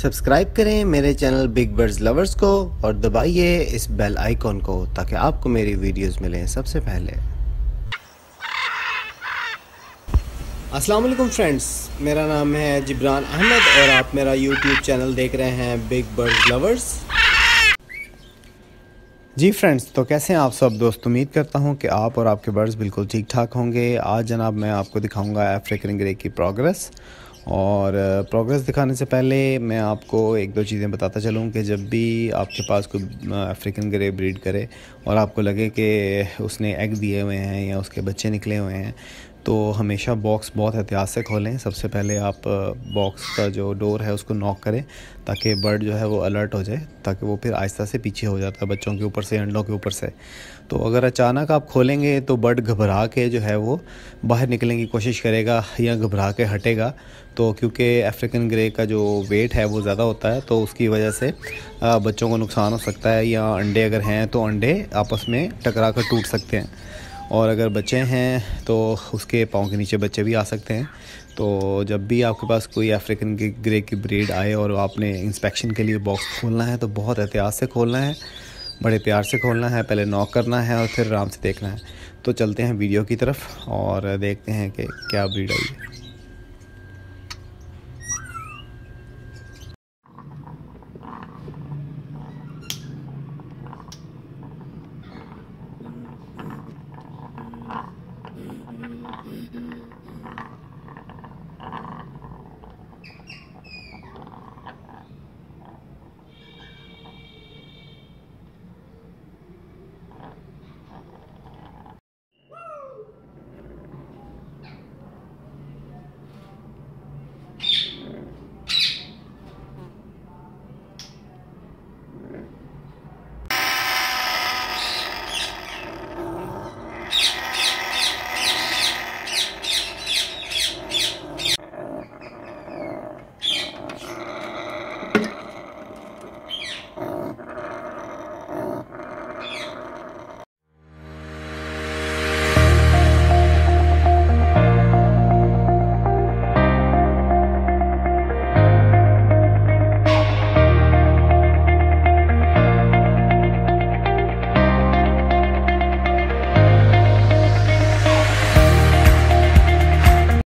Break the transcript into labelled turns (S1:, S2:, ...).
S1: Subscribe करें मेरे channel big birds lovers को और दबाइए इस बेल आइकॉन को ताकि आपको मेरी वीडियोस मिलें सबसे पहले। अस्सलाम वालेकुम फ्रेंड्स, मेरा नाम है जिब्रान अहमद और आप मेरा यूट्यूब चैनल देख रहे हैं बिग बर्ड्स लवर्स। जी फ्रेंड्स, तो कैसे हैं आप सब दोस्त। उम्मीद करता हूं कि आप और आपके बर्ड्स बिल्कुल ठीक ठाक होंगे। आज जनाब मैं आपको दिखाऊंगा अफ्रीकन ग्रे की प्रोग्रेस। और प्रोग्रेस दिखाने से पहले मैं आपको एक दो चीज़ें बताता चलूँ कि जब भी आपके पास कोई अफ्रीकन ग्रे ब्रीड करे और आपको लगे कि उसने एग दिए हुए हैं या उसके बच्चे निकले हुए हैं, तो हमेशा बॉक्स बहुत एहतियात से खोलें। सबसे पहले आप बॉक्स का जो डोर है उसको नॉक करें ताकि बर्ड जो है वो अलर्ट हो जाए, ताकि वो फिर आहिस्ता से पीछे हो जाता है बच्चों के ऊपर से, अंडों के ऊपर से। तो अगर अचानक आप खोलेंगे तो बर्ड घबरा के जो है वो बाहर निकलने की कोशिश करेगा या घबरा के हटेगा। तो क्योंकि अफ्रीकन ग्रे का जो वेट है वो ज़्यादा होता है, तो उसकी वजह से बच्चों को नुकसान हो सकता है, या अंडे अगर हैं तो अंडे आपस में टकरा कर टूट सकते हैं। और अगर बच्चे हैं तो उसके पाँव के नीचे बच्चे भी आ सकते हैं। तो जब भी आपके पास कोई अफ्रीकन ग्रे की ब्रीड आए और आपने इंस्पेक्शन के लिए बॉक्स खोलना है तो बहुत एहतियात से खोलना है, बड़े प्यार से खोलना है, पहले नॉक करना है और फिर आराम से देखना है। तो चलते हैं वीडियो की तरफ और देखते हैं कि क्या ब्रीड आई है।